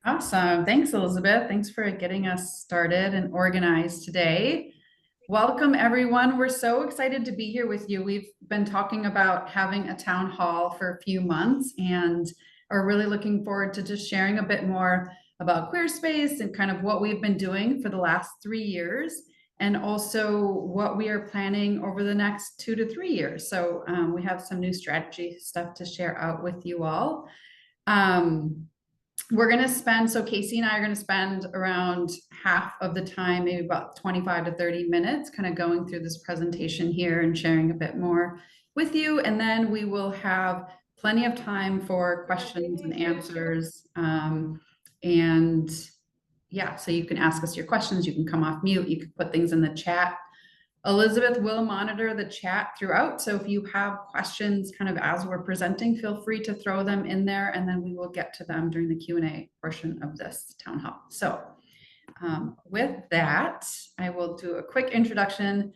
Awesome. Thanks, Elizabeth. Thanks for getting us started and organized today. Welcome, everyone. We're so excited to be here with you. We've been talking about having a town hall for a few months and are really looking forward to just sharing a bit more about QueerSpace and kind of what we've been doing for the last 3 years, and also what we are planning over the next 2 to 3 years. So we have some new strategy stuff to share out with you all. We're going to spend, so Casey and I are going to spend around half of the time, maybe about 25 to 30 minutes, kind of going through this presentation here and sharing a bit more with you. And then we will have plenty of time for questions and answers. And yeah, so you can ask us your questions, you can come off mute, you can put things in the chat. Elizabeth will monitor the chat throughout. So if you have questions kind of as we're presenting, feel free to throw them in there and then we will get to them during the Q&A portion of this town hall. So with that, I will do a quick introduction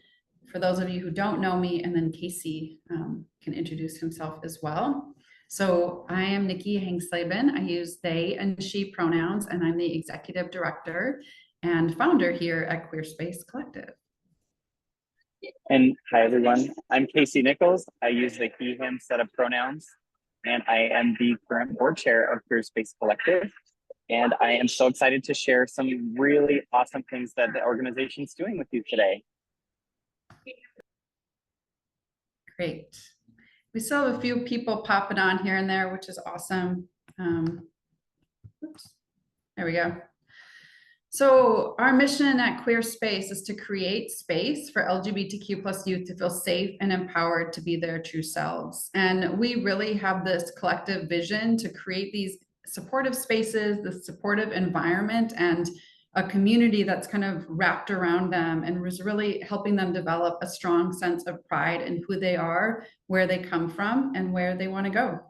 for those of you who don't know me, and then Casey can introduce himself as well. So I am Nicki Hanglseben. I use they and she pronouns, and I'm the executive director and founder here at QueerSpace Collective. And hi, everyone. I'm Casey Nichols. I use the he, him set of pronouns, and I am the current board chair of QUEERSPACE Collective. And I am so excited to share some really awesome things that the organization is doing with you today. Great. We still have a few people popping on here and there, which is awesome. Oops. There we go. So our mission at QueerSpace is to create space for LGBTQ plus youth to feel safe and empowered to be their true selves. And we really have this collective vision to create these supportive spaces, the supportive environment, and a community that's kind of wrapped around them and was really helping them develop a strong sense of pride in who they are, where they come from, and where they want to go.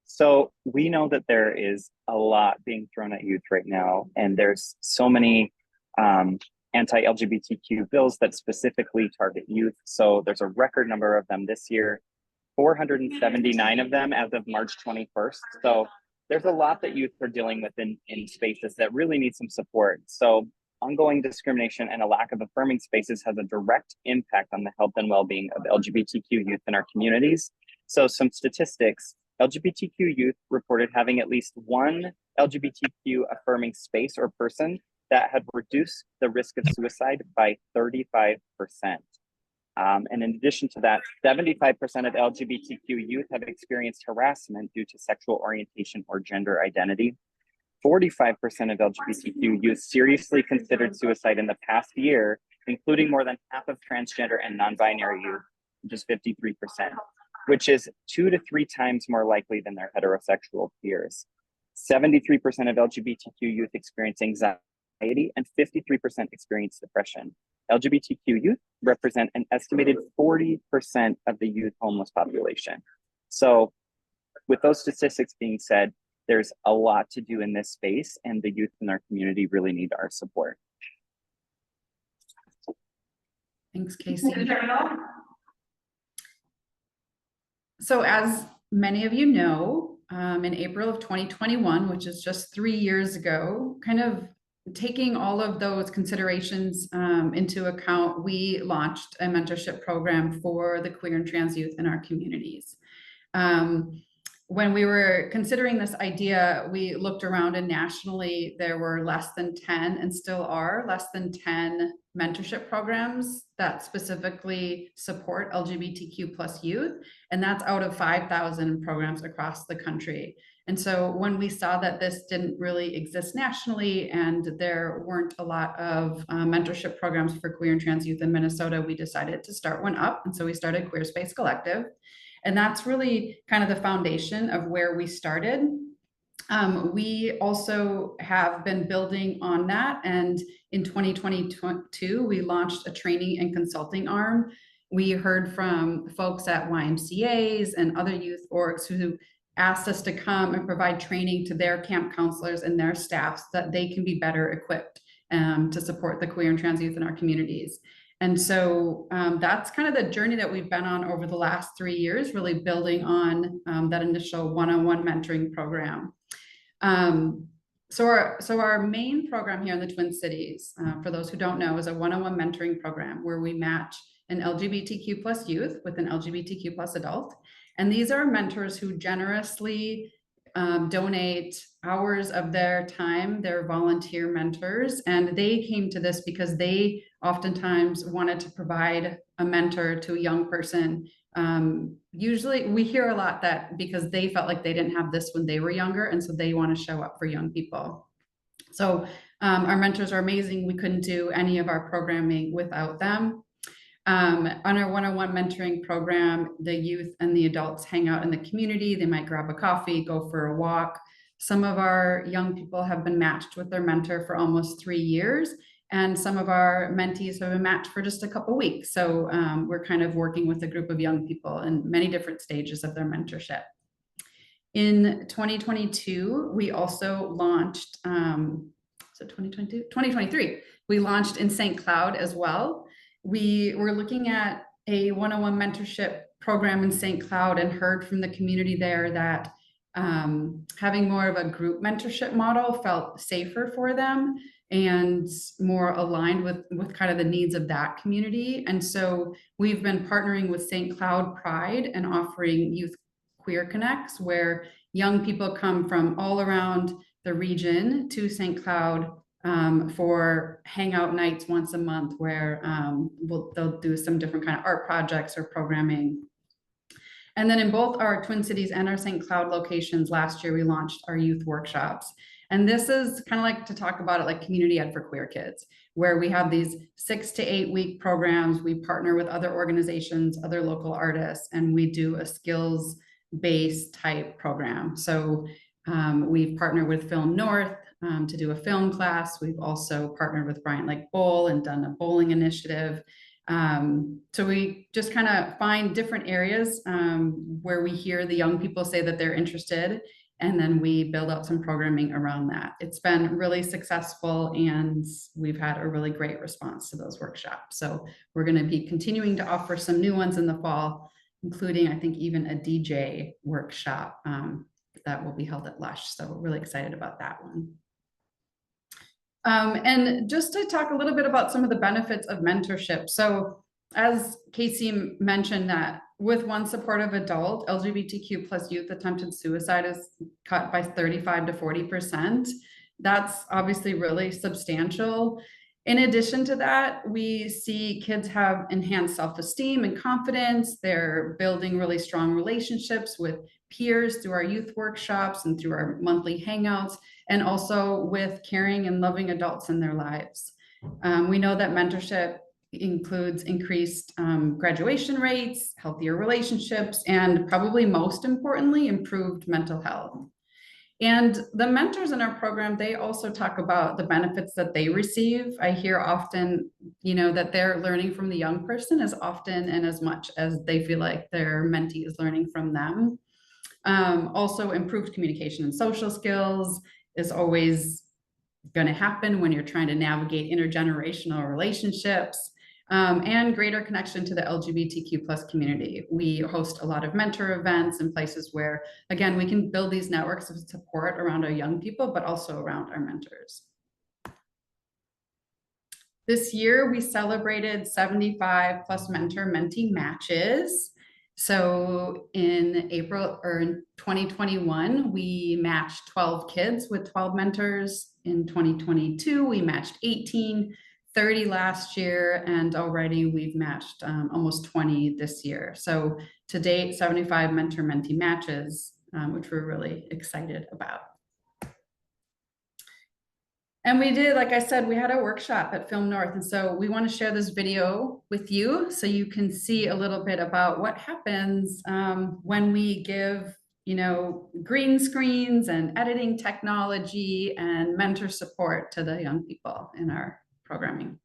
So we know that there is a lot being thrown at youth right now, and there's so many anti-LGBTQ bills that specifically target youth. So there's a record number of them this year, 479 of them as of March 21st. So there's a lot that youth are dealing with in spaces that really need some support. So ongoing discrimination and a lack of affirming spaces has a direct impact on the health and well-being of LGBTQ youth in our communities. So some statistics: LGBTQ youth reported having at least one LGBTQ affirming space or person that had reduced the risk of suicide by 35%. And in addition to that, 75% of LGBTQ youth have experienced harassment due to sexual orientation or gender identity. 45% of LGBTQ youth seriously considered suicide in the past year, including more than half of transgender and non-binary youth, which is 53%. Which is 2 to 3 times more likely than their heterosexual peers. 73% of LGBTQ youth experience anxiety and 53% experience depression. LGBTQ youth represent an estimated 40% of the youth homeless population. So with those statistics being said, there's a lot to do in this space, and the youth in our community really need our support. Thanks, Casey. So as many of you know, in April of 2021, which is just 3 years ago, kind of taking all of those considerations into account, we launched a mentorship program for the queer and trans youth in our communities. When we were considering this idea, we looked around, and nationally there were less than 10, and still are less than 10 mentorship programs that specifically support LGBTQ plus youth. And that's out of 5,000 programs across the country. And so when we saw that this didn't really exist nationally and there weren't a lot of mentorship programs for queer and trans youth in Minnesota, we decided to start one up. And so we started QueerSpace Collective. And that's really kind of the foundation of where we started. We also have been building on that. And in 2022, we launched a training and consulting arm. We heard from folks at YMCAs and other youth orgs who asked us to come and provide training to their camp counselors and their staffs so that they can be better equipped to support the queer and trans youth in our communities. And so that's kind of the journey that we've been on over the last 3 years, really building on that initial one-on-one mentoring program. So our main program here in the Twin Cities, for those who don't know, is a one-on-one mentoring program where we match an LGBTQ plus youth with an LGBTQ plus adult. And these are mentors who generously donate hours of their time. They're volunteer mentors, and they came to this because they oftentimes wanted to provide a mentor to a young person. Usually we hear a lot that because they felt like they didn't have this when they were younger, and so they want to show up for young people. So our mentors are amazing. We couldn't do any of our programming without them. On our one-on-one mentoring program, the youth and the adults hang out in the community. They might grab a coffee, go for a walk. Some of our young people have been matched with their mentor for almost 3 years, and some of our mentees have been matched for just a couple weeks. So we're kind of working with a group of young people in many different stages of their mentorship. In 2022, we also launched, 2023, we launched in St. Cloud as well. We were looking at a one-on-one mentorship program in St. Cloud and heard from the community there that having more of a group mentorship model felt safer for them and more aligned with kind of the needs of that community. And so we've been partnering with St. Cloud Pride and offering youth queer connects, where young people come from all around the region to St. Cloud for hangout nights once a month, where they'll do some different kind of art projects or programming. And then in both our Twin Cities and our St. Cloud locations last year, we launched our youth workshops. And this is kind of like to talk about it like community ed for queer kids, where we have these 6 to 8 week programs. We partner with other organizations, other local artists, and we do a skills-based type program. So we've partnered with Film North to do a film class. We've also partnered with Bryant Lake Bowl and done a bowling initiative. So we just kind of find different areas where we hear the young people say that they're interested, and then we build out some programming around that. It's been really successful, and we've had a really great response to those workshops. So we're going to be continuing to offer some new ones in the fall, including, I think, even a DJ workshop that will be held at Lush. So we're really excited about that one. And just to talk a little bit about some of the benefits of mentorship. So as Casey mentioned, that with one supportive adult, LGBTQ plus youth attempted suicide is cut by 35 to 40%. That's obviously really substantial. In addition to that, we see kids have enhanced self-esteem and confidence. They're building really strong relationships with peers through our youth workshops and through our monthly hangouts, and also with caring and loving adults in their lives. We know that mentorship includes increased graduation rates, healthier relationships, and probably most importantly, improved mental health. And the mentors in our program, they also talk about the benefits that they receive. I hear often, that they're learning from the young person as often and as much as they feel like their mentee is learning from them. Also, improved communication and social skills is always going to happen when you're trying to navigate intergenerational relationships, and greater connection to the LGBTQ plus community. We host a lot of mentor events in places where, again, we can build these networks of support around our young people, but also around our mentors. This year, we celebrated 75 plus mentor-mentee matches. So in April or in 2021, we matched 12 kids with 12 mentors. In 2022, we matched 18, 30 last year, and already we've matched almost 20 this year. So to date, 75 mentor-mentee matches, which we're really excited about. And we did, like I said, we had a workshop at Film North. And so we want to share this video with you so you can see a little bit about what happens when we give, green screens and editing technology and mentor support to the young people in our programming.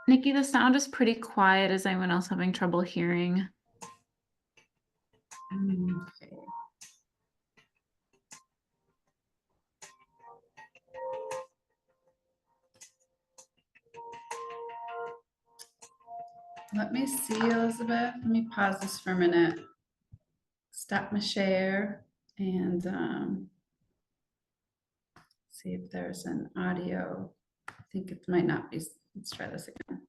Nikki, the sound is pretty quiet. Is anyone else having trouble hearing? Okay. Let me see, Elizabeth. Let me pause this for a minute. Stop my share and see if there's an audio. I think it might not be. Let's try this again.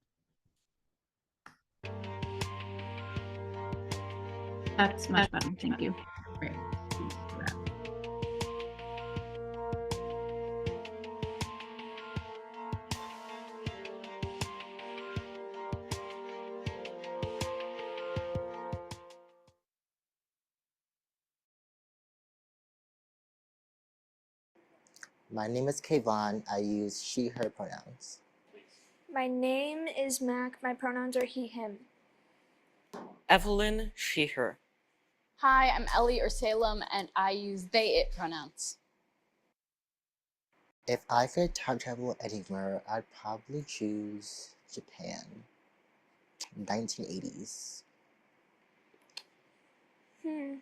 That's much better. Thank you. Great. Thank you for that. My name is Kayvon. I use she, her pronouns. My name is Mac. My pronouns are he, him. Evelyn, she, her. Hi, I'm Ellie or Salem, and I use they, it pronouns. If I could time travel anywhere, I'd probably choose Japan. 1980s.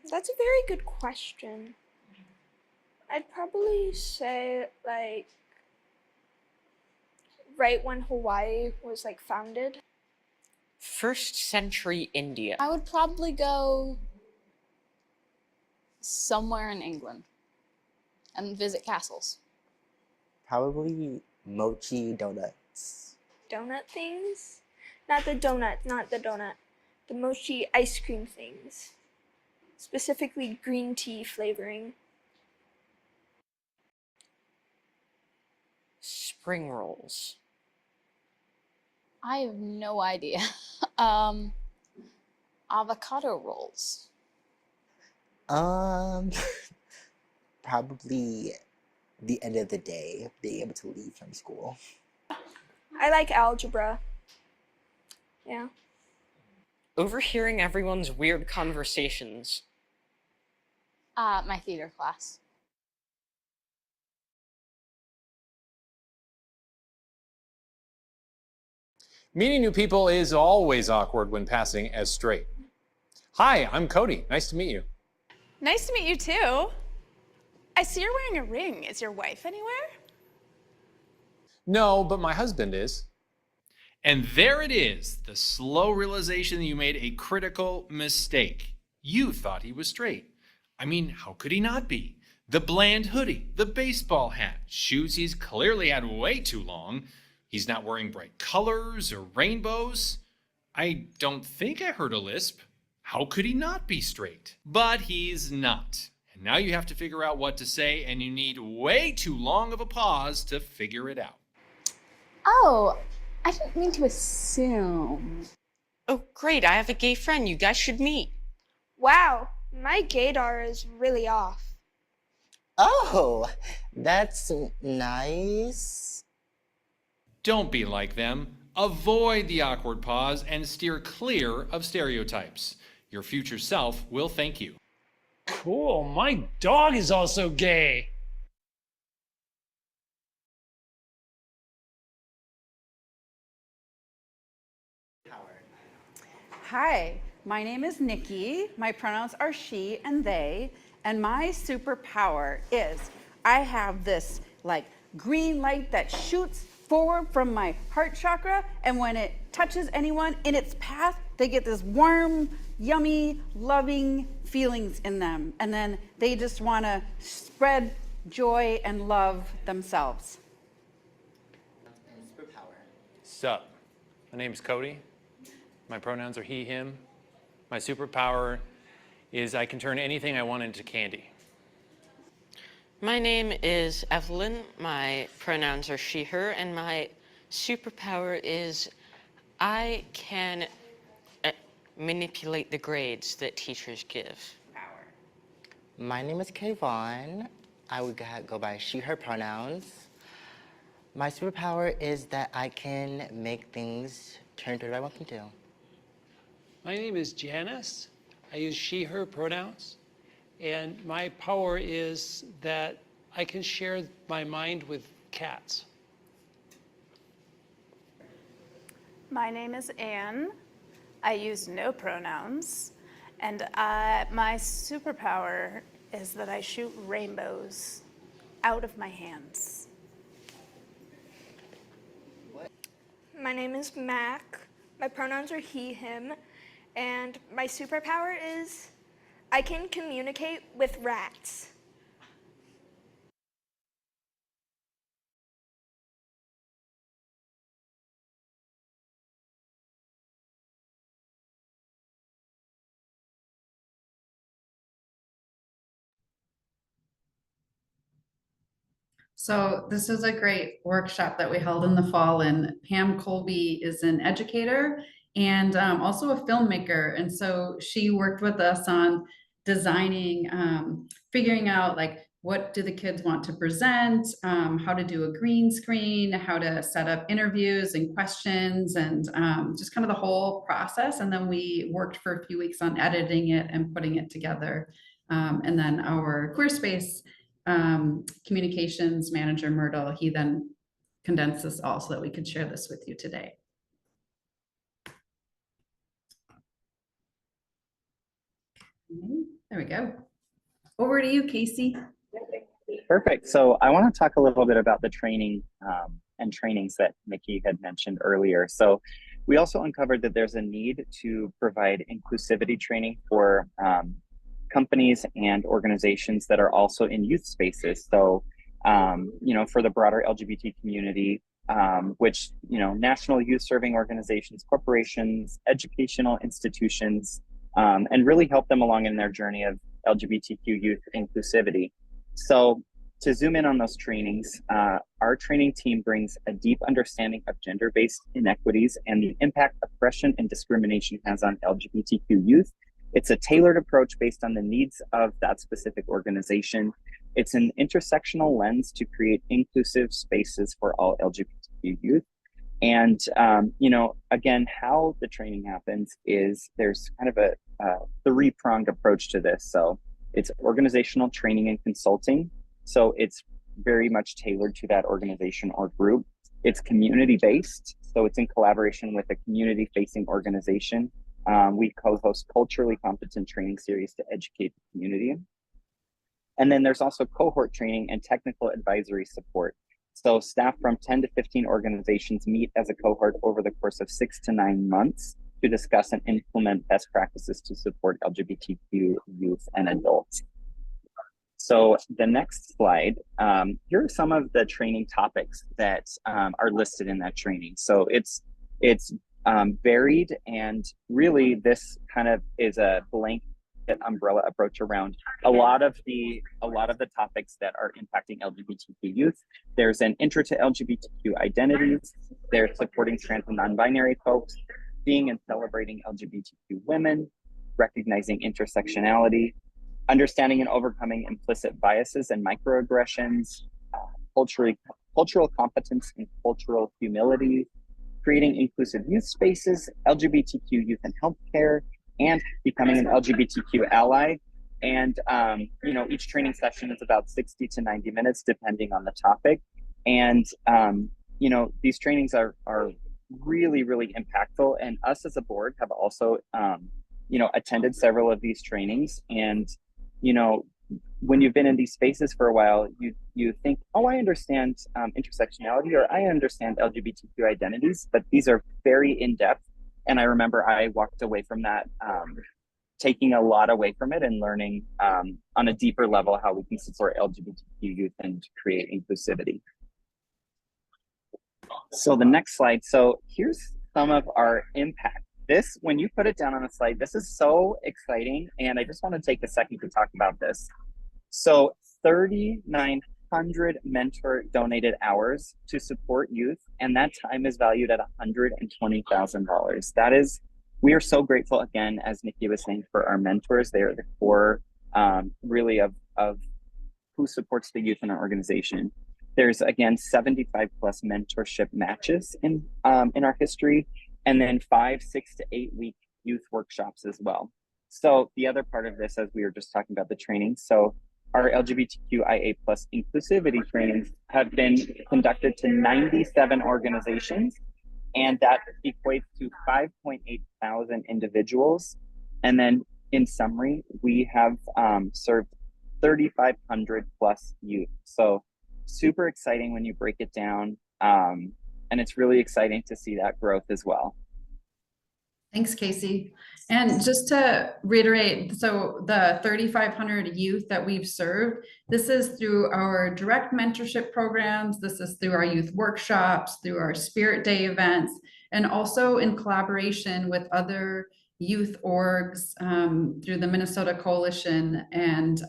That's a very good question. I'd probably say, like, right when Hawaii was, like, founded. 1st century India. I would probably go somewhere in England and visit castles. Probably mochi donuts. Donut things? Not the donut. The mochi ice cream things. Specifically green tea flavoring. Spring rolls. I have no idea. Avocado rolls. Probably the end of the day, being able to leave from school. I like algebra. Yeah. Overhearing everyone's weird conversations. My theater class. Meeting new people is always awkward when passing as straight. Hi, I'm Cody. Nice to meet you. Nice to meet you too. I see you're wearing a ring. Is your wife anywhere? No, but my husband is. And there it is, the slow realization that you made a critical mistake. You thought he was straight. I mean, how could he not be? The bland hoodie, the baseball hat, shoes he's clearly had way too long. He's not wearing bright colors or rainbows. I don't think I heard a lisp. How could he not be straight? But he's not. And now you have to figure out what to say, and you need way too long of a pause to figure it out. Oh, I didn't mean to assume. Oh, great, I have a gay friend. You guys should meet. Wow, my gaydar is really off. Oh, that's nice. Don't be like them. Avoid the awkward pause and steer clear of stereotypes. Your future self will thank you. Cool, my dog is also gay. Hi, my name is Nicki. My pronouns are she and they, and my superpower is I have this like green light that shoots forward from my heart chakra, and when it touches anyone in its path, they get this warm, yummy, loving feelings in them, and then they just want to spread joy and love themselves. Sup? My name's Cody. My pronouns are he, him. My superpower is I can turn anything I want into candy. My name is Evelyn. My pronouns are she, her, and my superpower is I can manipulate the grades that teachers give. My name is Kayvon. I would go by she, her pronouns. My superpower is that I can make things turn to what I want them to. My name is Janice. I use she, her pronouns. And my power is that I can share my mind with cats. My name is Anne. I use no pronouns. And my superpower is that I shoot rainbows out of my hands. My name is Mac. My pronouns are he, him. And my superpower is I can communicate with rats. So this is a great workshop that we held in the fall, and Pam Colby is an educator and also a filmmaker. And so she worked with us on designing, figuring out like what do the kids want to present, how to do a green screen, how to set up interviews and questions, and just kind of the whole process. And then we worked for a few weeks on editing it and putting it together. And then our QueerSpace communications manager, Myrtle, he then condensed this all so that we could share this with you today. There we go. Over to you, Casey. Perfect. So I want to talk a little bit about the training and trainings that Nicki had mentioned earlier. So we also uncovered that there's a need to provide inclusivity training for companies and organizations that are also in youth spaces. So, you know, for the broader LGBT community, which, you know, national youth serving organizations, corporations, educational institutions, and really help them along in their journey of LGBTQ youth inclusivity. So to zoom in on those trainings, our training team brings a deep understanding of gender-based inequities and the impact oppression and discrimination has on LGBTQ youth. It's a tailored approach based on the needs of that specific organization. It's an intersectional lens to create inclusive spaces for all LGBTQ youth. And, you know, again, how the training happens is there's kind of a three-pronged approach to this. So it's organizational training and consulting. So it's very much tailored to that organization or group. It's community-based. So it's in collaboration with a community-facing organization. We co-host culturally competent training series to educate the community. And then there's also cohort training and technical advisory support. So staff from 10 to 15 organizations meet as a cohort over the course of 6 to 9 months to discuss and implement best practices to support LGBTQ youth and adults. So the next slide, here are some of the training topics that are listed in that training. So it's varied, and really this kind of is a blanket umbrella approach around a lot of the topics that are impacting LGBTQ youth. There's an intro to LGBTQ identities. There's supporting trans and non-binary folks, seeing and celebrating LGBTQ women, recognizing intersectionality, understanding and overcoming implicit biases and microaggressions, cultural competence and cultural humility, creating inclusive youth spaces, LGBTQ youth and healthcare, and becoming an LGBTQ ally. And you know, each training session is about 60 to 90 minutes, depending on the topic. And you know, these trainings are really, really impactful. And us as a board have also you know, attended several of these trainings. And you know, when you've been in these spaces for a while, you think, oh, I understand intersectionality, or I understand LGBTQ identities, but these are very in-depth. And I remember I walked away from that, taking a lot away from it and learning on a deeper level how we can support LGBTQ youth and create inclusivity. So the next slide. So here's some of our impact. This, when you put it down on a slide, this is so exciting. And I just want to take a second to talk about this. So 3,900 mentor donated hours to support youth. And that time is valued at $120,000. That is, we are so grateful, again, as Nicki was saying, for our mentors. They are the core really of who supports the youth in our organization. There's, again, 75 plus mentorship matches in our history, and then 5, 6 to 8 week youth workshops as well. So the other part of this, as we were just talking about the training, so our LGBTQIA plus inclusivity trainings have been conducted to 97 organizations, and that equates to 5.8 thousand individuals. And then in summary, we have served 3,500 plus youth. So super exciting when you break it down. And it's really exciting to see that growth as well. Thanks, Casey. And just to reiterate, so the 3,500 youth that we've served, this is through our direct mentorship programs. This is through our youth workshops, through our Spirit Day events, and also in collaboration with other youth orgs through the Minnesota Coalition and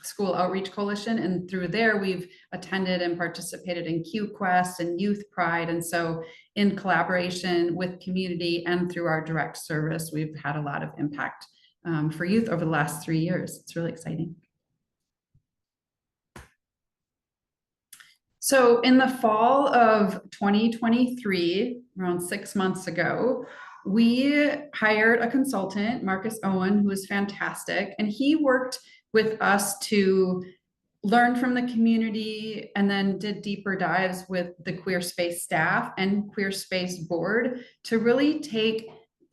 School Outreach Coalition. And through there, we've attended and participated in QQuest and Youth Pride. And so in collaboration with community and through our direct service, we've had a lot of impact for youth over the last 3 years. It's really exciting. So in the fall of 2023, around 6 months ago, we hired a consultant, Marcus Owen, who was fantastic, and he worked with us to learn from the community and then did deeper dives with the QUEERSPACE staff and QUEERSPACE board to really take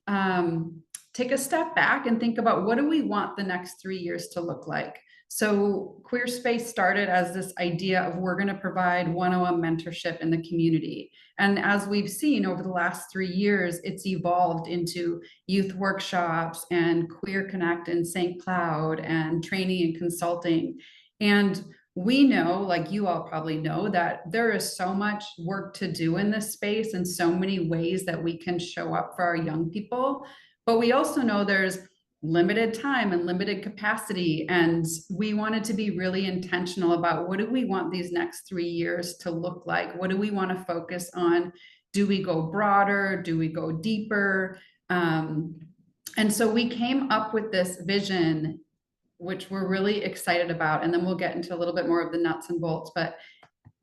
a step back and think about what do we want the next 3 years to look like. So QUEERSPACE started as this idea of we're going to provide one-on-one mentorship in the community. And as we've seen over the last 3 years, it's evolved into youth workshops and Queer Connect in St. Cloud and training and consulting. And we know, like you all probably know, that there is so much work to do in this space and so many ways that we can show up for our young people. But we also know there's limited time and limited capacity. And we wanted to be really intentional about what do we want these next 3 years to look like? What do we want to focus on? Do we go broader? Do we go deeper? And so we came up with this vision, which we're really excited about. And then we'll get into a little bit more of the nuts and bolts. But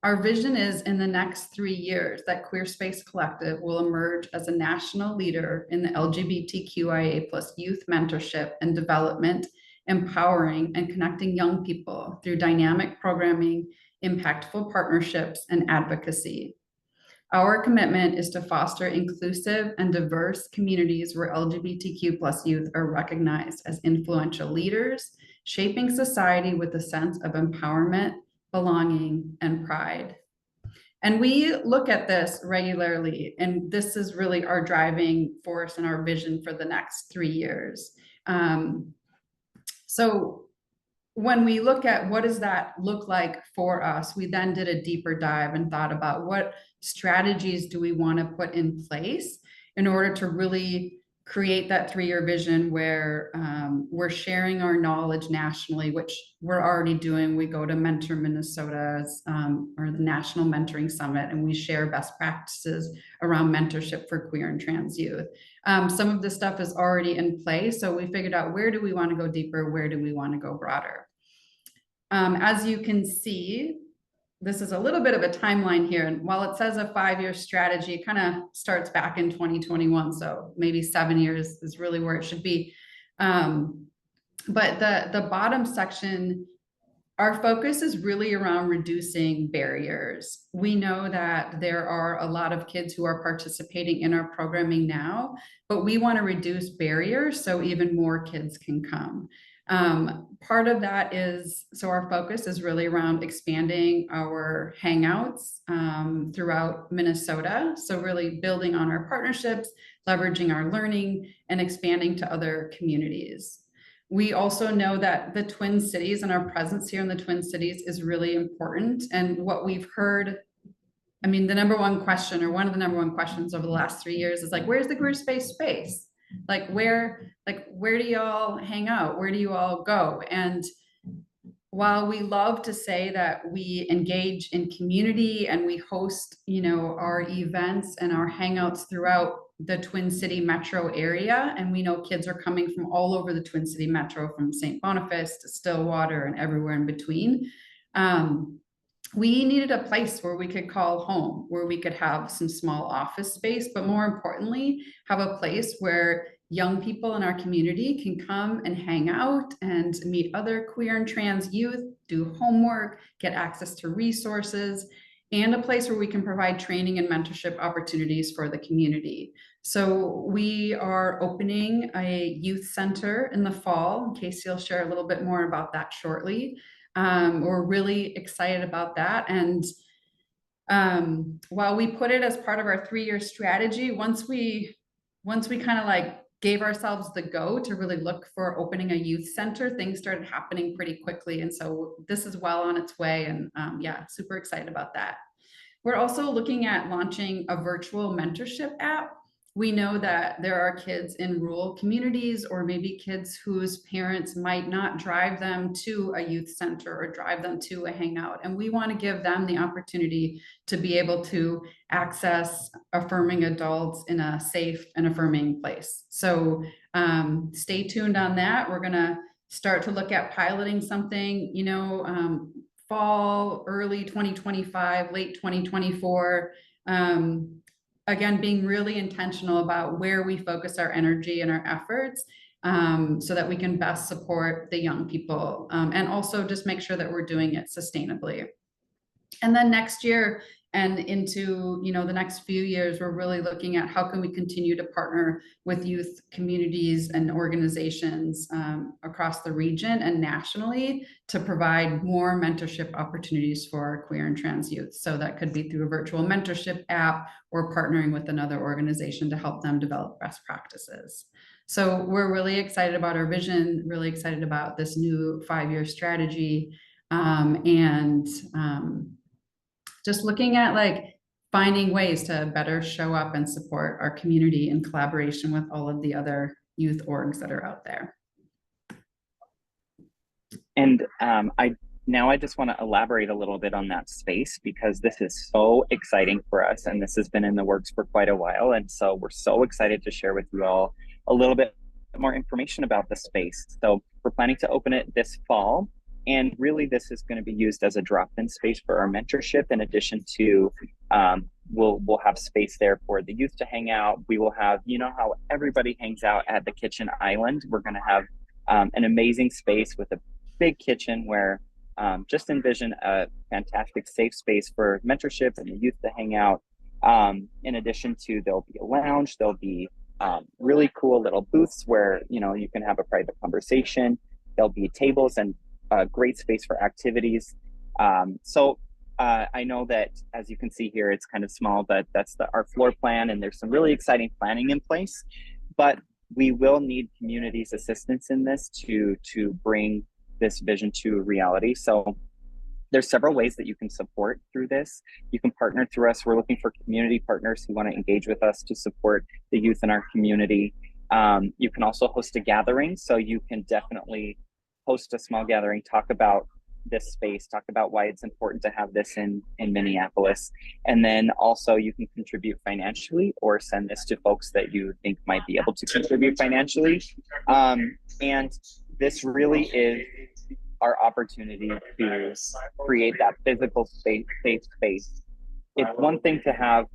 our vision is in the next 3 years that QUEERSPACE Collective will emerge as a national leader in the LGBTQIA+ youth mentorship and development, empowering and connecting young people through dynamic programming, impactful partnerships, and advocacy. Our commitment is to foster inclusive and diverse communities where LGBTQ+ youth are recognized as influential leaders, shaping society with a sense of empowerment, belonging, and pride. And we look at this regularly, and this is really our driving force and our vision for the next 3 years. So when we look at what does that look like for us, we then did a deeper dive and thought about what strategies do we want to put in place in order to really create that 3-year vision where we're sharing our knowledge nationally, which we're already doing. We go to Mentor Minnesota's or the National Mentoring Summit, and we share best practices around mentorship for queer and trans youth. Some of this stuff is already in place. So we figured out, where do we want to go deeper? Where do we want to go broader? As you can see, this is a little bit of a timeline here. And while it says a 5-year strategy, it kind of starts back in 2021. So maybe 7 years is really where it should be. But the bottom section, our focus is really around reducing barriers. We know that there are a lot of kids who are participating in our programming now, but we want to reduce barriers so even more kids can come. Part of that is, so our focus is really around expanding our hangouts throughout Minnesota. So really building on our partnerships, leveraging our learning, and expanding to other communities. We also know that the Twin Cities and our presence here in the Twin Cities is really important. And what we've heard, I mean, the number one question, or one of the number one questions over the last 3 years is like, where's the QUEERSPACE space? Like where do y'all hang out? Where do you all go? And while we love to say that we engage in community and we host, our events and our hangouts throughout the Twin City metro area, and we know kids are coming from all over the Twin City metro, from St. Boniface to Stillwater and everywhere in between. We needed a place where we could call home, where we could have some small office space, but more importantly, have a place where young people in our community can come and hang out and meet other queer and trans youth, do homework, get access to resources. and a place where we can provide training and mentorship opportunities for the community. So we are opening a youth center in the fall. Casey will share a little bit more about that shortly. We're really excited about that. And while we put it as part of our 3-year strategy, once we kind of like gave ourselves the go to really look for opening a youth center, things started happening pretty quickly. And so this is well on its way, and yeah, super excited about that. We're also looking at launching a virtual mentorship app. We know that there are kids in rural communities, or maybe kids whose parents might not drive them to a youth center or drive them to a hangout. And we want to give them the opportunity to be able to access affirming adults in a safe and affirming place. So stay tuned on that. We're going to start to look at piloting something, you know, fall, early 2025, late 2024. Again, being really intentional about where we focus our energy and our efforts, so that we can best support the young people, and also just make sure that we're doing it sustainably. And then next year and into, you know, the next few years, we're really looking at how can we continue to partner with youth communities and organizations across the region and nationally to provide more mentorship opportunities for queer and trans youth. So that could be through a virtual mentorship app or partnering with another organization to help them develop best practices. So we're really excited about our vision, really excited about this new 5-year strategy, and just looking at like finding ways to better show up and support our community in collaboration with all of the other youth orgs that are out there. And I just want to elaborate a little bit on that space, because this is so exciting for us, and this has been in the works for quite a while. And so we're so excited to share with you all a little bit more information about the space. So we're planning to open it this fall. And really, this is going to be used as a drop-in space for our mentorship. In addition to, we'll have space there for the youth to hang out. We will have, you know, how everybody hangs out at the kitchen island. We're going to have an amazing space with a big kitchen where just envision a fantastic safe space for mentorship and the youth to hang out. In addition to, there'll be a lounge. There'll be really cool little booths where, you know, you can have a private conversation. There'll be tables and great space for activities. I know that, as you can see here, it's kind of small, but that's our floor plan, and there's some really exciting planning in place. But we will need community's assistance in this to bring this vision to reality. So there's several ways that you can support through this. You can partner through us. We're looking for community partners who want to engage with us to support the youth in our community. You can also host a gathering, so you can definitely host a small gathering, talk about this space, talk about why it's important to have this in Minneapolis. And then also you can contribute financially or send this to folks that you think might be able to contribute financially. And this really is our opportunity to create that physical safe space. It's one thing to have,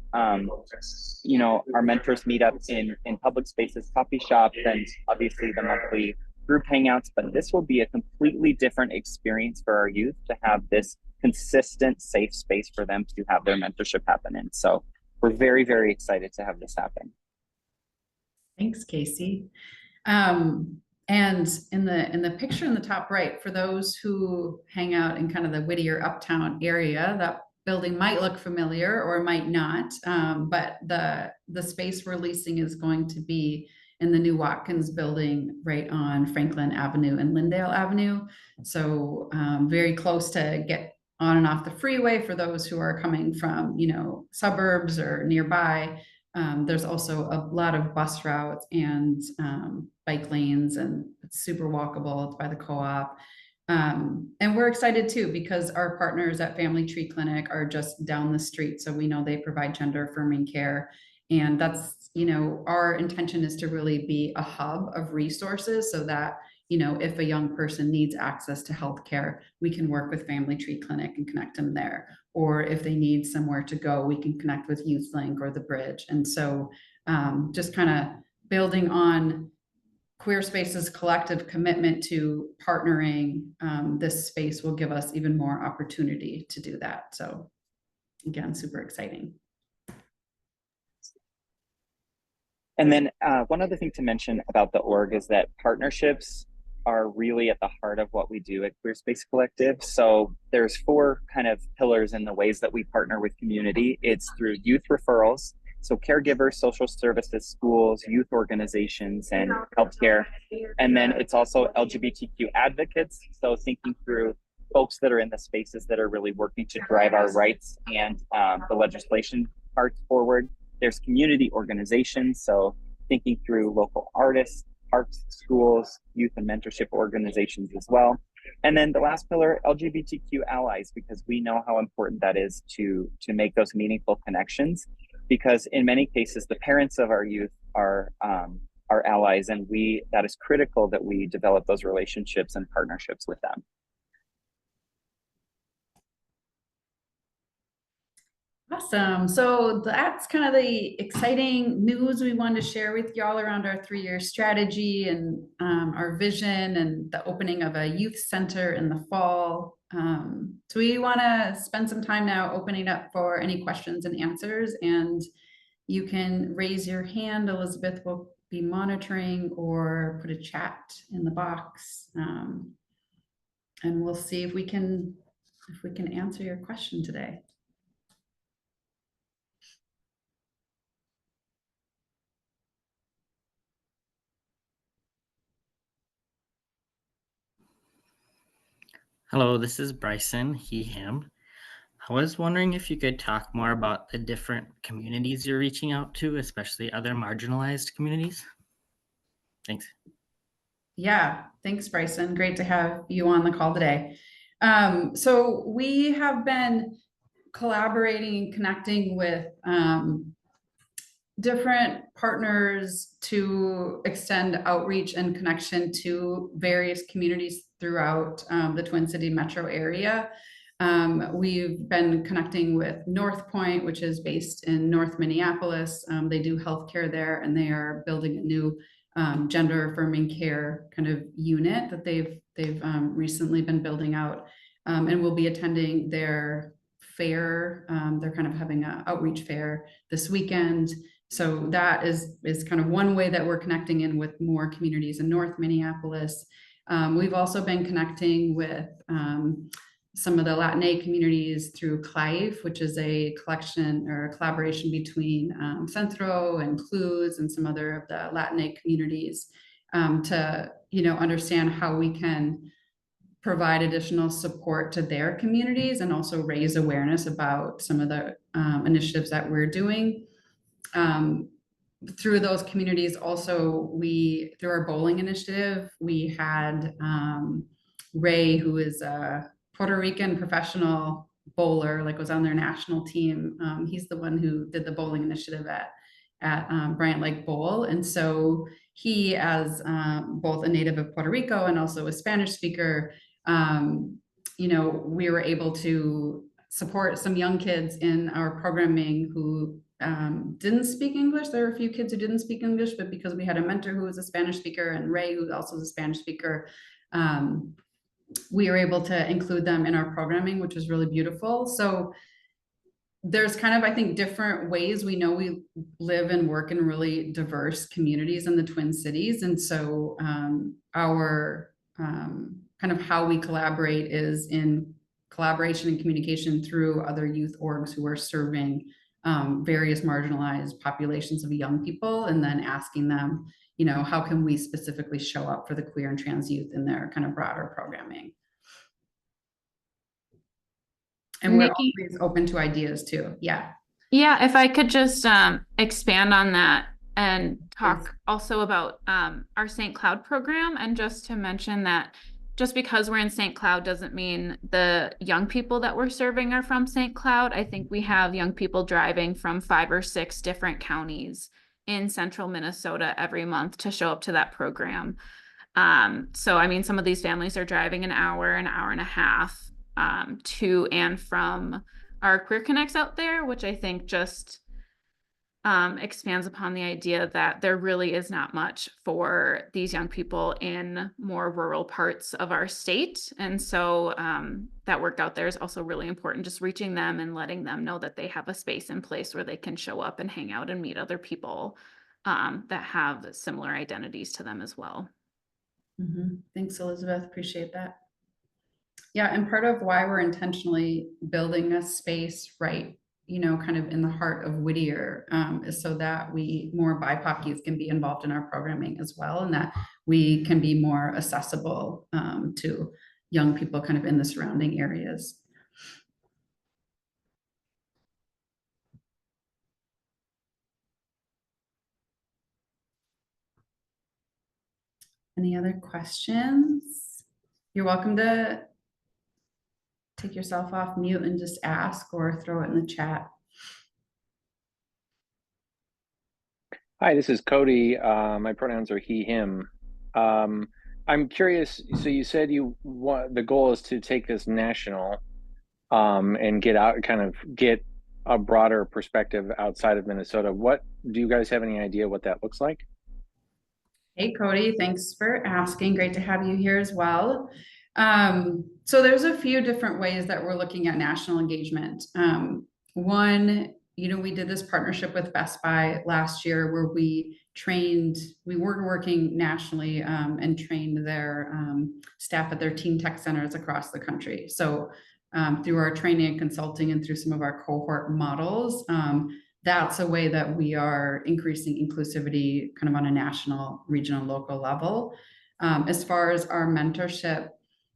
you know, our mentors meet up in public spaces, coffee shops, and obviously the monthly group hangouts, but this will be a completely different experience for our youth to have this consistent, safe space for them to have their mentorship happen in. So we're very, very excited to have this happen. Thanks, Casey. And in the picture in the top right, for those who hang out in kind of the Whittier Uptown area, that building might look familiar or might not, but the space we're leasing is going to be in the new Watkins building right on Franklin Avenue and Lyndale Avenue. So very close to get on and off the freeway for those who are coming from, you know, suburbs or nearby. There's also a lot of bus routes and bike lanes, and it's super walkable. It's by the co-op. And we're excited too, because our partners at Family Tree Clinic are just down the street. So we know they provide gender affirming care. And that's, you know, our intention is to really be a hub of resources so that, you know, if a young person needs access to healthcare, we can work with Family Tree Clinic and connect them there. Or if they need somewhere to go, we can connect with YouthLink or the Bridge. And so just kind of building on QUEERSPACE's collective commitment to partnering, this space will give us even more opportunity to do that. So again, super exciting. And then one other thing to mention about the org is that partnerships are really at the heart of what we do at QueerSpace Collective. So there's 4 kind of pillars in the ways that we partner with community. It's through youth referrals, so caregivers, social services, schools, youth organizations, and healthcare. And then it's also LGBTQ advocates, so thinking through folks that are in the spaces that are really working to drive our rights and the legislation parts forward. There's community organizations, so thinking through local artists, parks, schools, youth and mentorship organizations as well. And then the last pillar, LGBTQ allies, because we know how important that is to make those meaningful connections. Because in many cases, the parents of our youth are allies, and that is critical that we develop those relationships and partnerships with them. Awesome. So that's kind of the exciting news we wanted to share with y'all around our 3-year strategy and our vision and the opening of a youth center in the fall. So we want to spend some time now opening up for any questions and answers, and you can raise your hand. Elizabeth will be monitoring, or put a chat in the box, and we'll see if we can answer your question today. Hello, this is Bryson, he, him. I was wondering if you could talk more about the different communities you're reaching out to, especially other marginalized communities. Thanks. Yeah, thanks, Bryson. Great to have you on the call today. So we have been collaborating and connecting with different partners to extend outreach and connection to various communities throughout the Twin City metro area. We've been connecting with North Point, which is based in North Minneapolis. They do healthcare there, and they are building a new gender affirming care kind of unit that they've recently been building out, and we'll be attending their fair. They're kind of having an outreach fair this weekend. So that is kind of one way that we're connecting in with more communities in North Minneapolis. We've also been connecting with some of the Latinx communities through CLIFE, which is a collection or a collaboration between Centro and Clues and some other of the Latinx communities, to understand how we can provide additional support to their communities and also raise awareness about some of the initiatives that we're doing. Through those communities also, through our bowling initiative, we had Ray, who is a Puerto Rican professional bowler, was on their national team. He's the one who did the bowling initiative at Bryant Lake Bowl. And so he, as both a native of Puerto Rico and also a Spanish speaker, we were able to support some young kids in our programming who didn't speak English. There were a few kids who didn't speak English, but because we had a mentor who was a Spanish speaker and Ray, who also is a Spanish speaker, we were able to include them in our programming, which was really beautiful. So there's kind of, I think, different ways. We know we live and work in really diverse communities in the Twin Cities. And so our kind of how we collaborate is in collaboration and communication through other youth orgs who are serving various marginalized populations of young people, and then asking them, how can we specifically show up for the queer and trans youth in their kind of broader programming? And we're always open to ideas too. Yeah. Yeah, if I could just expand on that and talk also about our St. Cloud program, and just to mention that just because we're in St. Cloud doesn't mean the young people that we're serving are from St. Cloud. I think we have young people driving from 5 or 6 different counties in central Minnesota every month to show up to that program. So, I mean, some of these families are driving an hour and a half to and from our Queer Connects out there, which I think just expands upon the idea that there really is not much for these young people in more rural parts of our state. And so that work out there is also really important, just reaching them and letting them know that they have a space in place where they can show up and hang out and meet other people that have similar identities to them as well. Thanks, Elizabeth. Appreciate that. Yeah, and part of why we're intentionally building a space right, you know, kind of in the heart of Whittier, is so that more BIPOC youth can be involved in our programming as well, and that we can be more accessible to young people kind of in the surrounding areas. Any other questions? You're welcome to take yourself off mute and just ask or throw it in the chat. Hi, this is Cody. My pronouns are he, him. I'm curious. So you said the goal is to take this national and get out, kind of get a broader perspective outside of Minnesota. What do you guys have any idea what that looks like? Hey, Cody, thanks for asking. Great to have you here as well. So there's a few different ways that we're looking at national engagement. One, you know, we did this partnership with Best Buy last year where we were working nationally and trained their staff at their teen tech centers across the country. So through our training and consulting and through some of our cohort models, that's a way that we are increasing inclusivity kind of on a national, regional, local level. As far as our mentorship,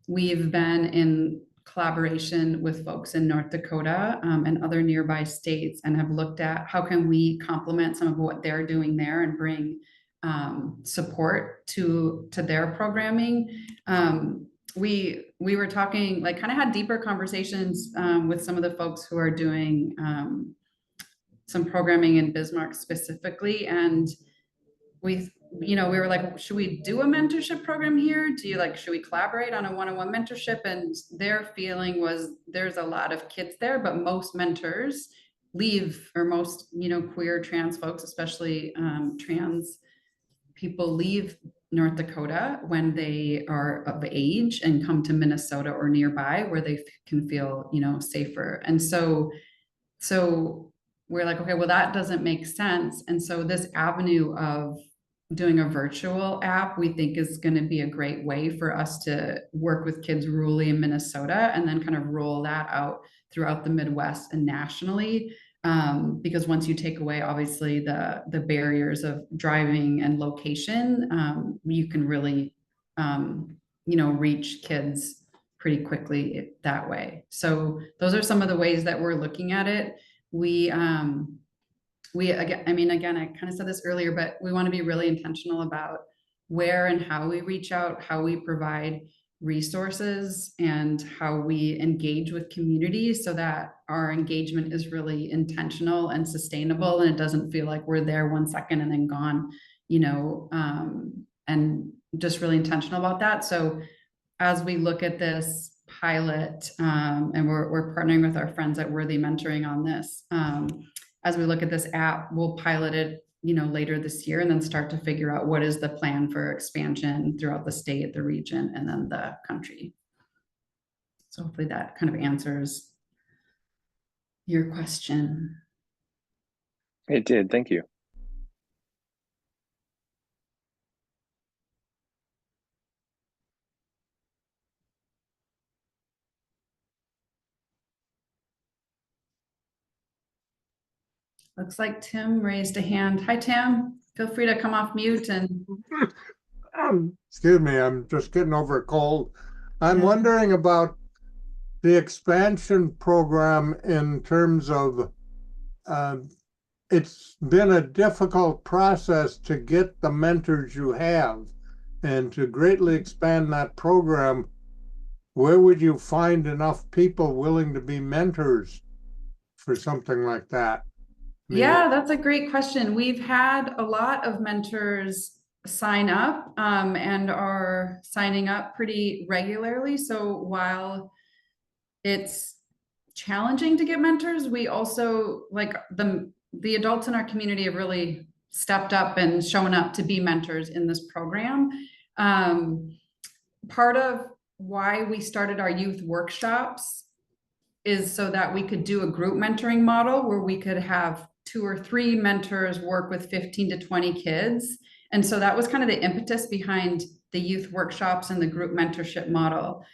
we've been in collaboration with folks in North Dakota and other nearby states and have looked at how can we complement some of what they're doing there and bring support to their programming. We were talking, like, kind of had deeper conversations with some of the folks who are doing some programming in Bismarck specifically, and we were like, should we do a mentorship program here? Should we collaborate on a one-on-one mentorship? And their feeling was there's a lot of kids there, but most mentors leave, or most, queer trans folks, especially trans people, leave North Dakota when they are of age and come to Minnesota or nearby where they can feel, safer. And so we're like, okay, well, that doesn't make sense. And so this avenue of doing a virtual app, we think is going to be a great way for us to work with kids rurally in Minnesota and then kind of roll that out throughout the Midwest and nationally. Because once you take away, obviously, the barriers of driving and location, you can really, reach kids pretty quickly that way. So those are some of the ways that we're looking at it. Again, I kind of said this earlier, but we want to be really intentional about where and how we reach out, how we provide resources, and how we engage with communities so that our engagement is really intentional and sustainable, and it doesn't feel like we're there 1 second and then gone, and just really intentional about that. So as we look at this pilot, and we're partnering with our friends at Worthy Mentoring on this, as we look at this app, we'll pilot it, later this year, and then start to figure out what is the plan for expansion throughout the state, the region, and then the country. So hopefully that kind of answers your question. It did. Thank you. Looks like Tim raised a hand. Hi, Tim. Feel free to come off mute and. Excuse me, I'm just getting over a cold. I'm wondering about the expansion program in terms of, it's been a difficult process to get the mentors you have, and to greatly expand that program. Where would you find enough people willing to be mentors for something like that? Yeah, that's a great question. We've had a lot of mentors sign up and are signing up pretty regularly. So while it's challenging to get mentors, we also, like, the adults in our community have really stepped up and shown up to be mentors in this program. Part of why we started our youth workshops is so that we could do a group mentoring model where we could have 2 or 3 mentors work with 15 to 20 kids. And so that was kind of the impetus behind the youth workshops and the group mentorship model.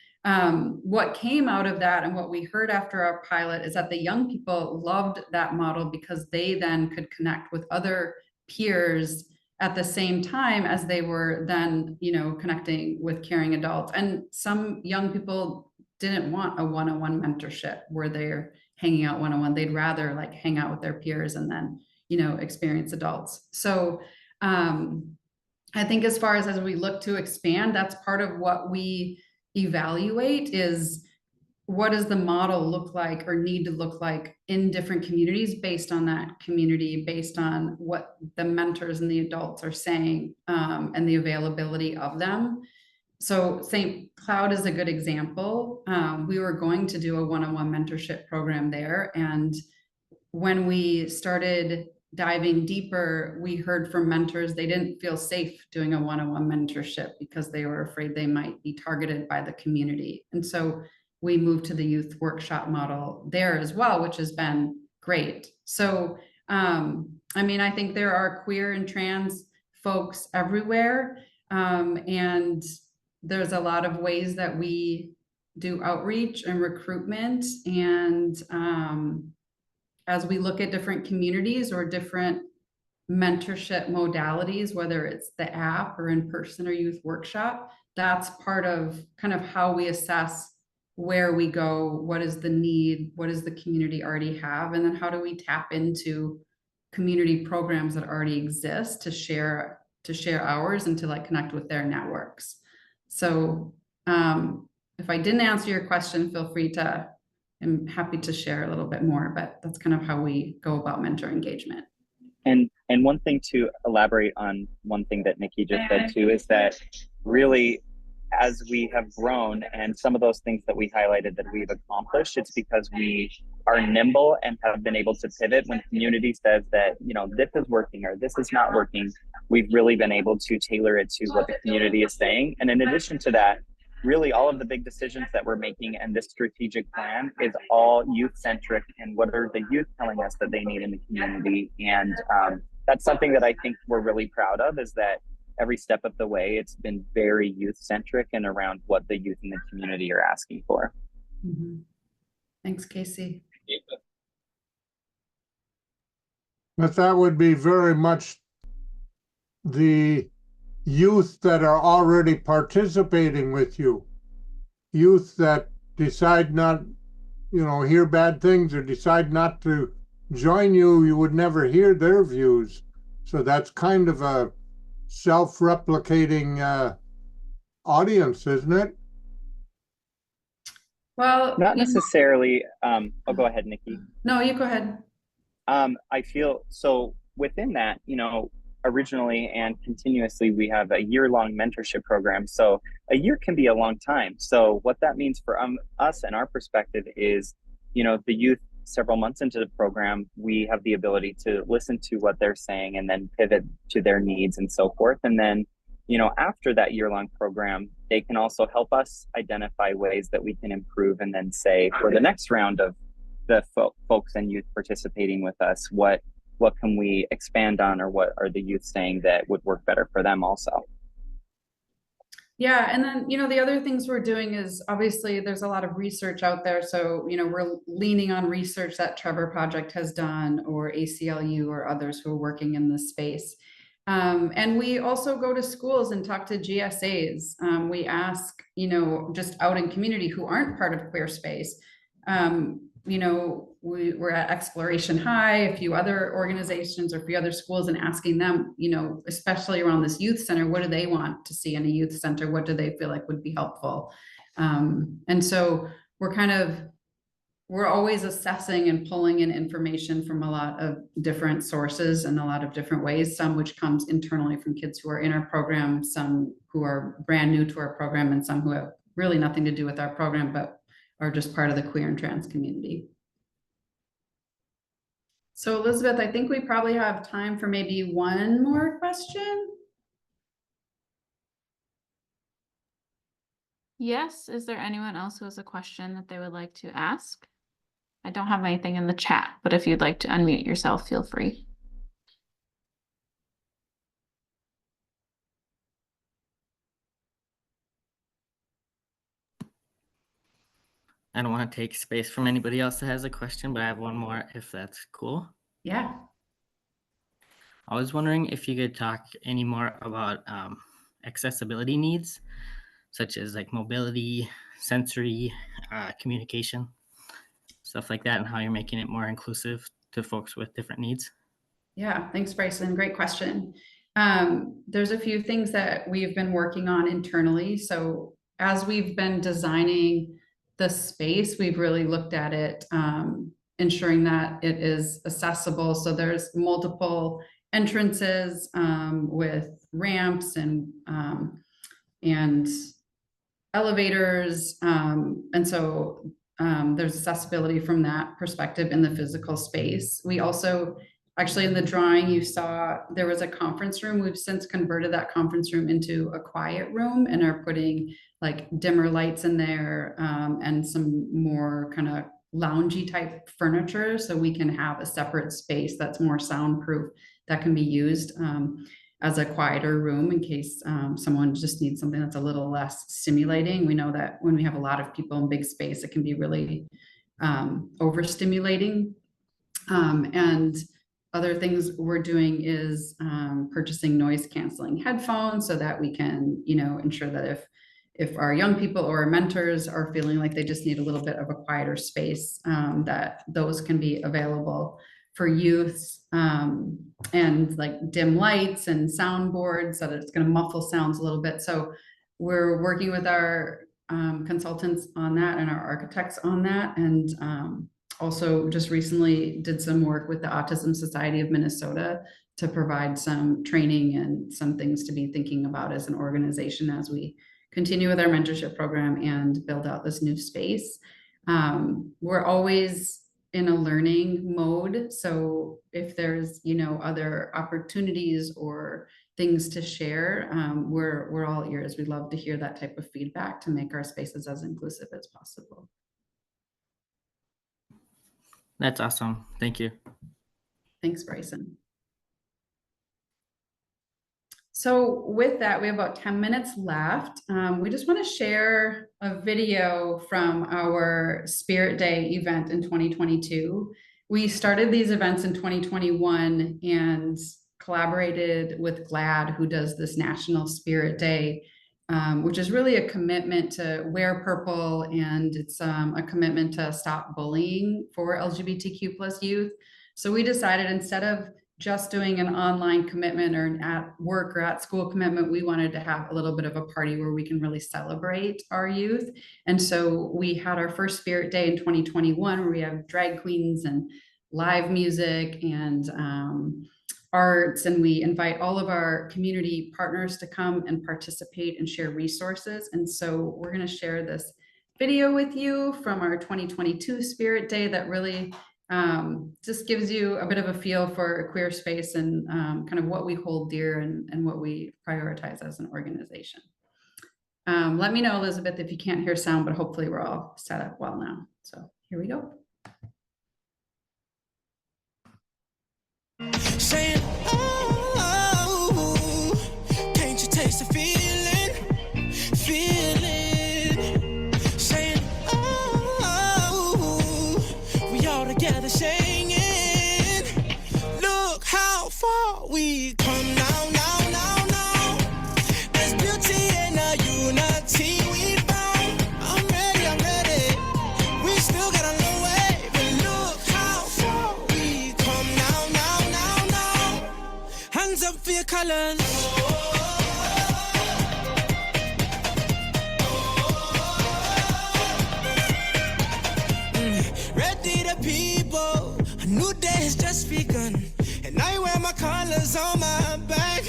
What came out of that and what we heard after our pilot is that the young people loved that model because they then could connect with other peers at the same time as they were then, connecting with caring adults. And some young people didn't want a one-on-one mentorship where they're hanging out one-on-one. They'd rather like hang out with their peers and then, experience adults. So I think as far as we look to expand, that's part of what we evaluate is what does the model look like or need to look like in different communities based on that community, based on what the mentors and the adults are saying, and the availability of them. So St. Cloud is a good example. We were going to do a one-on-one mentorship program there. And when we started diving deeper, we heard from mentors they didn't feel safe doing a one-on-one mentorship because they were afraid they might be targeted by the community. And so we moved to the youth workshop model there as well, which has been great. So, I think there are queer and trans folks everywhere. And there's a lot of ways that we do outreach and recruitment. And as we look at different communities or different mentorship modalities, whether it's the app or in person or youth workshop, that's part of kind of how we assess where we go, what is the need, what does the community already have, and then how do we tap into community programs that already exist to share ours and to like connect with their networks. So if I didn't answer your question, feel free to, I'm happy to share a little bit more, but that's kind of how we go about mentor engagement. And one thing to elaborate on one thing that Nicki just said too is that really as we have grown and some of those things that we highlighted that we've accomplished, it's because we are nimble and have been able to pivot when community says that, this is working or this is not working. We've really been able to tailor it to what the community is saying. And in addition to that, really all of the big decisions that we're making and this strategic plan is all youth-centric and what are the youth telling us that they need in the community. And that's something that I think we're really proud of, is that every step of the way, it's been very youth-centric and around what the youth in the community are asking for. Mm-hmm. Thanks, Casey. But that would be very much the youth that are already participating with you. Youth that decide not, hear bad things or decide not to join you, you would never hear their views. So that's kind of a self-replicating audience, isn't it? Well, not necessarily. I'll go ahead, Nicki. No, you go ahead. I feel so within that, originally and continuously, we have a year-long mentorship program. So a year can be a long time. So what that means for us and our perspective is, the youth several months into the program, we have the ability to listen to what they're saying and then pivot to their needs and so forth. And then, after that year-long program, they can also help us identify ways that we can improve and then say for the next round of the folks and youth participating with us, what can we expand on, or what are the youth saying that would work better for them also? Yeah, and then, the other things we're doing is obviously there's a lot of research out there. So, we're leaning on research that Trevor Project has done or ACLU or others who are working in this space. And we also go to schools and talk to GSAs. We ask, just out in community who aren't part of QUEERSPACE, we're at Exploration High, a few other organizations or a few other schools, and asking them, especially around this youth center, what do they want to see in a youth center? What do they feel like would be helpful? And so we're always assessing and pulling in information from a lot of different sources and a lot of different ways, some which comes internally from kids who are in our program, some who are brand new to our program, and some who have really nothing to do with our program, but are just part of the queer and trans community. So Elizabeth, I think we probably have time for maybe one more question. Yes, is there anyone else who has a question that they would like to ask? I don't have anything in the chat, but if you'd like to unmute yourself, feel free. I don't want to take space from anybody else that has a question, but I have one more if that's cool. Yeah. I was wondering if you could talk any more about accessibility needs, such as like mobility, sensory, communication, stuff like that, and how you're making it more inclusive to folks with different needs. Yeah, thanks, Bryson. Great question. There's a few things that we've been working on internally. So as we've been designing the space, we've really looked at it, ensuring that it is accessible. So there's multiple entrances with ramps and elevators. And so there's accessibility from that perspective in the physical space. We also, actually in the drawing you saw, there was a conference room. We've since converted that conference room into a quiet room and are putting like dimmer lights in there and some more kind of loungy type furniture so we can have a separate space that's more soundproof that can be used as a quieter room in case someone just needs something that's a little less stimulating. We know that when we have a lot of people in big space, it can be really overstimulating. And other things we're doing is purchasing noise canceling headphones so that we can, ensure that if our young people or our mentors are feeling like they just need a little bit of a quieter space, that those can be available for youths, and like dim lights and soundboards so that it's going to muffle sounds a little bit. So we're working with our consultants on that and our architects on that. And also just recently did some work with the Autism Society of Minnesota to provide some training and some things to be thinking about as an organization as we continue with our mentorship program and build out this new space. We're always in a learning mode. So if there's, other opportunities or things to share, we're all ears. We'd love to hear that type of feedback to make our spaces as inclusive as possible. That's awesome. Thank you. Thanks, Bryson. So with that, we have about 10 minutes left. We just want to share a video from our Spirit Day event in 2022. We started these events in 2021 and collaborated with GLAD, who does this National Spirit Day, which is really a commitment to wear purple, and it's a commitment to stop bullying for LGBTQ plus youth. So we decided instead of just doing an online commitment or an at work or at school commitment, we wanted to have a little bit of a party where we can really celebrate our youth. And so we had our first Spirit Day in 2021, where we have drag queens and live music and arts, and we invite all of our community partners to come and participate and share resources. And so we're going to share this video with you from our 2022 Spirit Day that really just gives you a bit of a feel for QUEERSPACE and kind of what we hold dear and what we prioritize as an organization. Let me know, Elizabeth, if you can't hear sound, but hopefully we're all set up well now. So here we go. Saying, oh, can't you taste the feeling? Saying, oh, we all together singing. Look how far we come now, now, now, now. There's beauty in our unity we found. I'm ready. We still got a long way, but look how far we come now, now, now, now. Hands up for your colors. Ready the people, a new day has just begun, and I wear my colors on my back.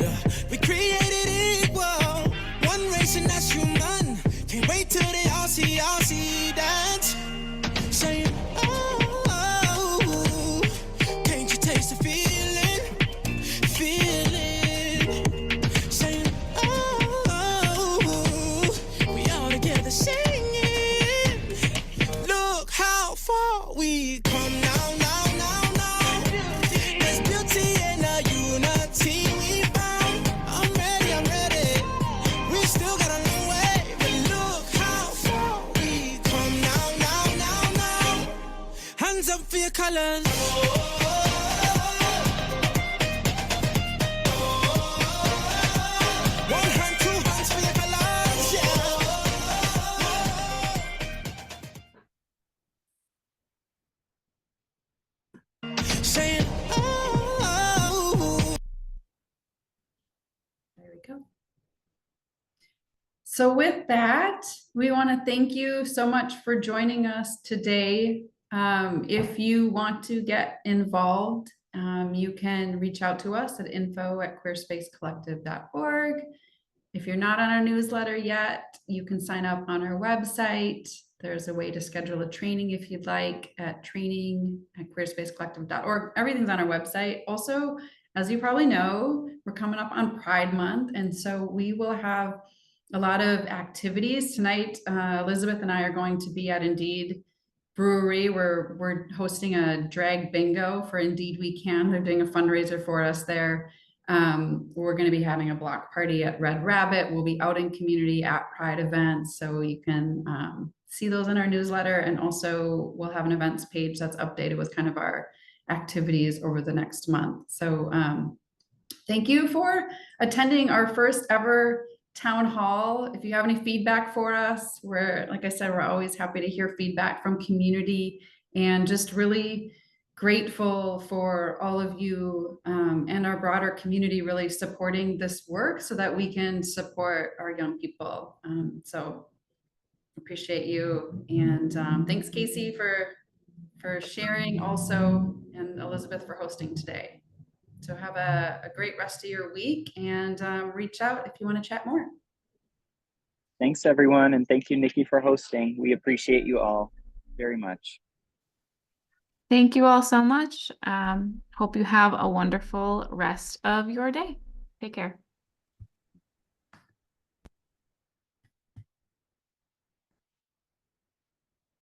Yeah. We created equal, one race and that's human. Can't wait till they all see that. Saying, oh, colors. One hand, two hands for your colors, yeah. Saying, oh. There we go. So with that, we want to thank you so much for joining us today. If you want to get involved, you can reach out to us at info@queerspacecollective.org. If you're not on our newsletter yet, you can sign up on our website. There's a way to schedule a training if you'd like at training@queerspacecollective.org. Everything's on our website. Also, as you probably know, we're coming up on Pride Month, and so we will have a lot of activities. Tonight, Elizabeth and I are going to be at Indeed Brewery. We're hosting a drag bingo for Indeed We Can. They're doing a fundraiser for us there. We're going to be having a block party at Red Rabbit. We'll be out in community at Pride events, so you can see those in our newsletter. And also we'll have an events page that's updated with kind of our activities over the next month. So thank you for attending our first ever town hall. If you have any feedback for us, like I said, we're always happy to hear feedback from community, and just really grateful for all of you and our broader community really supporting this work so that we can support our young people. So appreciate you. And thanks, Casey, for sharing also, and Elizabeth for hosting today. So have a great rest of your week, and reach out if you want to chat more. Thanks, everyone. And thank you, Nicki, for hosting. We appreciate you all very much. Thank you all so much. Hope you have a wonderful rest of your day. Take care.